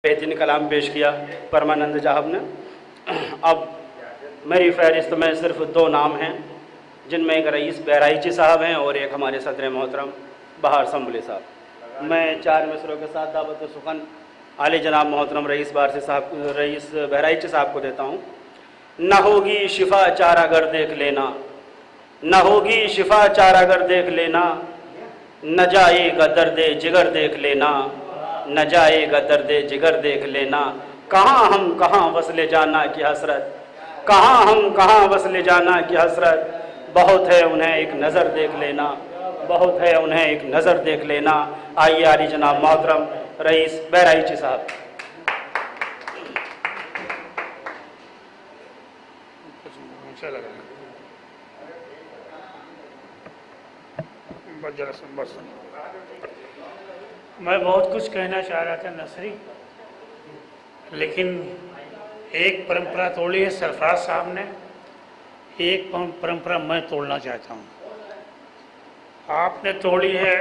बेहतरीन कलाम पेश किया परमानंद साहब ने। अब मेरी फहरिस्त में सिर्फ दो नाम हैं, जिनमें एक रईस बहराइची साहब हैं और एक हमारे सदर मोहतरम बहार संभले साहब। मैं 4 मिसरों के साथ दावत सुखन आले जनाब मोहतरम रईस बहराइची साहब को देता हूँ। न होगी शिफा चारागर देख लेना, न होगी शिफा चारागर देख लेना, न जाएगा दर्द जिगर देख लेना, न जाएगा दर्द जिगर देख लेना। कहाँ हम कहाँ वसले जाना की हसरत, कहाँ हम कहाँ वसले जाना की हसरत, बहुत है उन्हें एक नज़र देख लेना, बहुत है उन्हें एक नज़र देख लेना। आइए आली जनाब मोहतरम रईस बहराइची साहब। मैं बहुत कुछ कहना चाह रहा था नसरी, लेकिन एक परंपरा तोड़ी है सरफराज साहब ने, एक परंपरा मैं तोड़ना चाहता हूँ। आपने तोड़ी है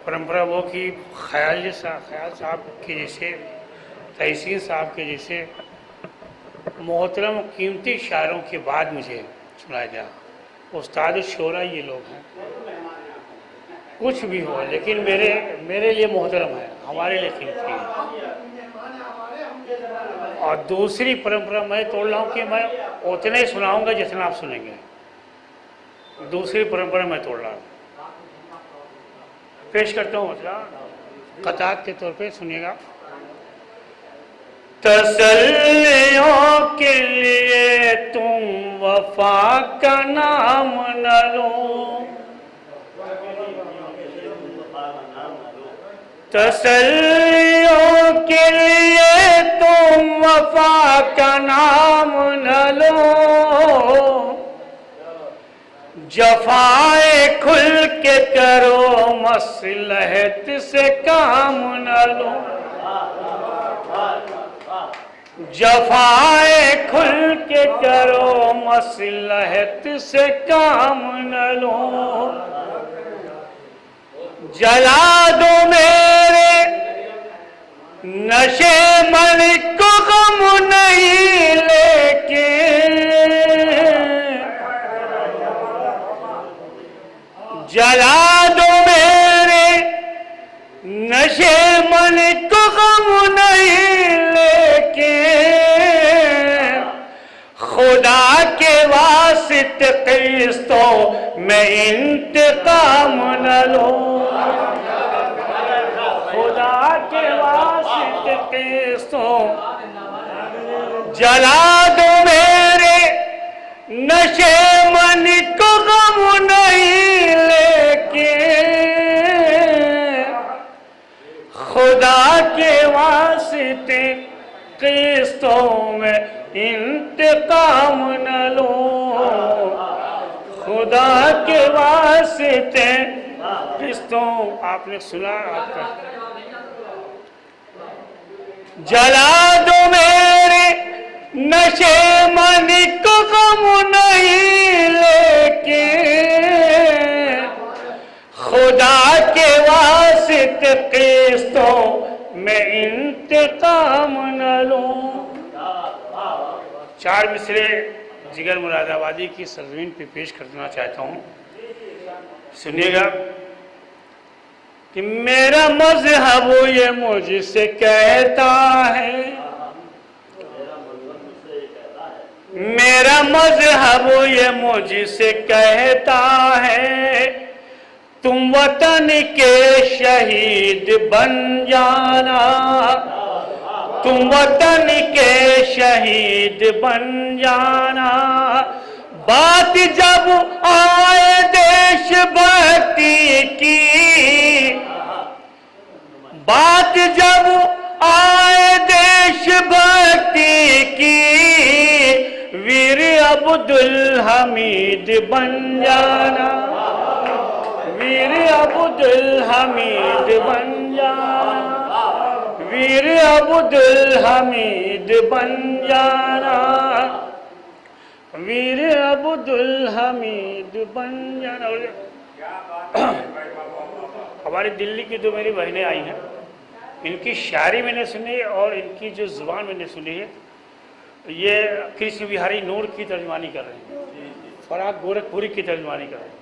परंपरा वो कि ख्याल साहब के जैसे, तहसीन साहब के जैसे मोहतरम कीमती शायरों के बाद मुझे सुनाया गया। उस्ताद शोरा ये लोग हैं, कुछ भी हो, लेकिन मेरे लिए मोहतरम है, हमारे लिए कीमती है। और दूसरी परंपरा मैं तोड़ रहा हूँ कि मैं उतना ही सुनाऊंगा जितना आप सुनेंगे। दूसरी परंपरा मैं तोड़ रहा हूँ, पेश करता हूँ कतार के तौर पे, सुनिएगा। तसल्लियों के लिए तुम वफा का नाम न लो, तसल्लियों के लिए तुम वफा का नाम न लो, जफाए खुल के करो मसलहत से काम न लो, जफाए खुल के करो मसलहत से काम न लो। जला दो मेरे नशे मन को गम नहीं, लेकिन जला दो मेरे नशे मन को गम नहीं, लेकिन खुदा के वास्ते किस्तों में इंतकाम न लो, खुदा के वास्ते किस्तों। जला दो मेरे नशे मन को गम नहीं, लेकिन खुदा के वास्ते किस्तों में इंतकाम न लो, खुदा के वास्ते किस्तों। आपने सुना आपका। जला दो मेरे नशे मन को गम नहीं, लेकिन खुदा के वास्ते किस्तों में इंतकाम न लो। 4 मिसरे जिगर मुरादाबादी की सरजमीन पे पेश करना चाहता हूँ, सुनिएगा। कि मेरा मज़हब ये मुझसे कहता है, मेरा मज़हब ये मुझसे कहता है, तुम वतन के शहीद बन जाना, तुम वतन के शहीद बन जाना। बात जब आए देशभक्ति की, बात जब आए देशभक्ति की, वीर अब्दुल हमीद बन जाना, वीर अब्दुल हमीद बन जाना, वीर अब्दुल हमीद बन जाना, वीर अब्दुल हमीद बन जाना। हमारी दिल्ली की 2 मेरी बहनें आई हैं, इनकी शायरी मैंने सुनी और इनकी जो ज़ुबान मैंने सुनी है, ये कृष्ण बिहारी नूर की तर्जमानी कर रहे हैं, फराग गोरखपुरी की तर्जमानी कर रहे हैं,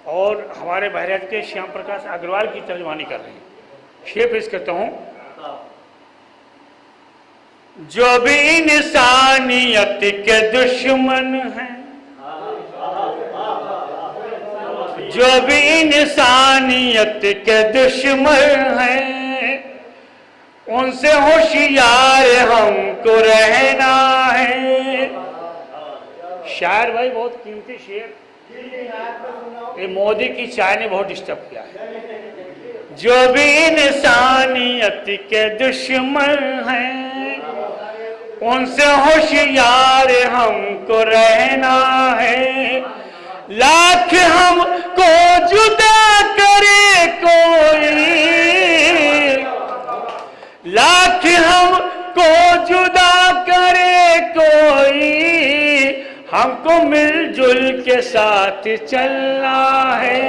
और हमारे बहराइच के श्याम प्रकाश अग्रवाल की तर्जमानी कर रहे हैं। शेर पेश करता हूँ। जो भी इंसानियत के दुश्मन हैं, जो भी इंसानियत के दुश्मन हैं, उनसे होशियार हमको रहना है। शायर भाई बहुत कीमती शेर, ये मोदी की चाय ने बहुत डिस्टर्ब किया है। जो भी इंसानियत के दुश्मन हैं, उनसे होशियार हमको रहना है। लाख हमको जुदा करे कोई, लाख हमको जुदा करे कोई, हमको मिलजुल के साथ चलना है,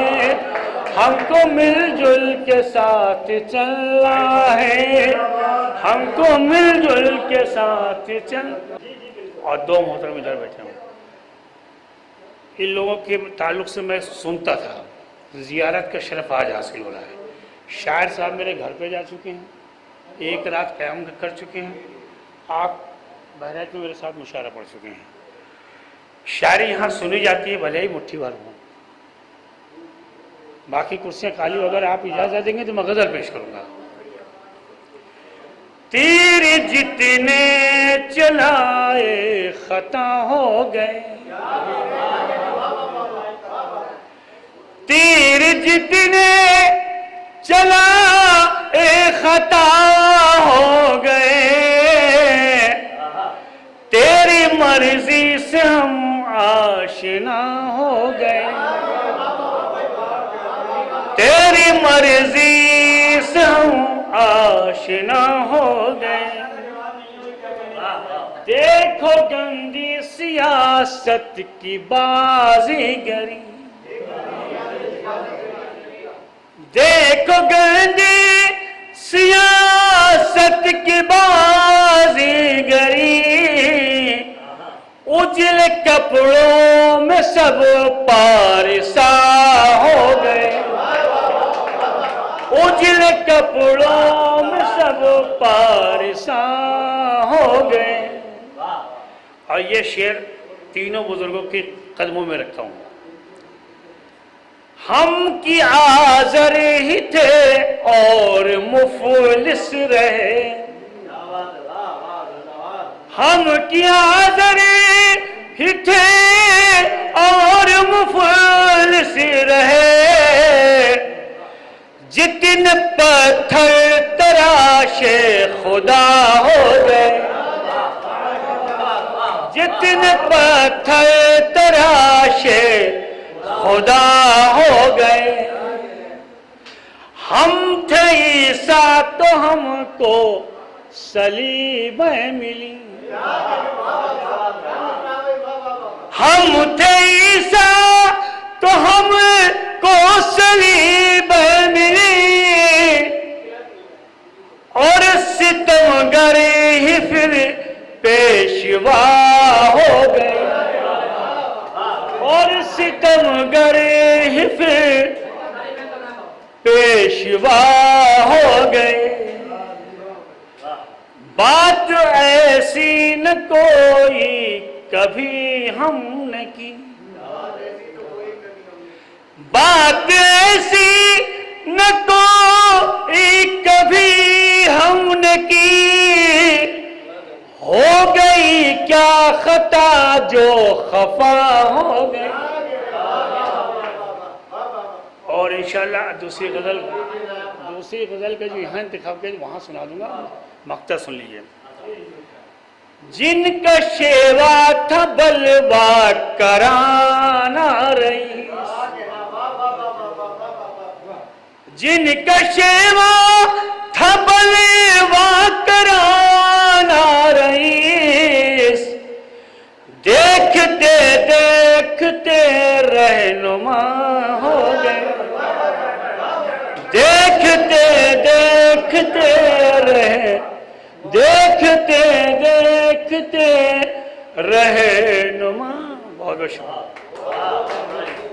हमको मिलजुल के साथ चलना है, हमको मिलजुल के साथ चल। और दो मोहतरम इधर बैठे हूँ, इन लोगों के ताल्लुक से मैं सुनता था, ज़ियारत का शरफ आज हासिल हो रहा है। शायर साहब मेरे घर पे जा चुके हैं, एक रात क़याम कर चुके हैं, आप बहराइच में मेरे साथ मुशायरा पढ़ चुके हैं। शायरी यहाँ सुनी जाती है, भले ही मुट्ठी भर हो। बाकी कुर्सियाँ खाली, अगर आप इजाज़त देंगे तो मैं गज़ल पेश करूँगा। तीर जितने चलाए खता हो गए, तीर जितने चलाए खता हो गए, तेरी मर्जी से हम आशिना हो गए, तेरी मर्जी से हम आशिना हो गए। देखो गंदी सियासत की बाजीगरी, देखो गंदी सियासत की बाजीगरी, उजले कपड़ों में सब पारसा हो गए, उजले कपड़ों में सब पारसा हो गए। और ये शेर तीनों बुजुर्गों के कदमों में रखता हूँ। हम की आज़र ही थे और मुफलिस रहे, हम की आज़र ही थे और मुफलिस रहे, जितने पत्थर तराशे खुदा हो गए, जितने पत्थर तराशे खुदा हो गए। हम थे ईसा तो हमको सलीबें मिली, हम थे ईसा तो हमको सलीबें मिली, और सितमगर ही फिर पेशवा हो गए, और सितमगर ही फिर पेशवा हो गए। बात ऐसी न कोई कभी हमने की, बात ऐसी न कोई कभी हमने की, हो गई क्या खता जो खफा हो गई। और इंशाल्लाह दूसरी गज़ल का जो यहाँ इंतखाब किया वहाँ सुना दूंगा, मक्ता सुन लीजिए। जिनका शेवा था बलवा कराना रईस, जिनका शेवा था बलवा कराना रईस, देखते देखते रहनुमा हो गए, देख देखते देखते रहे, देखते देखते रहे नुमा। बहुत बहुत शुक्रिया।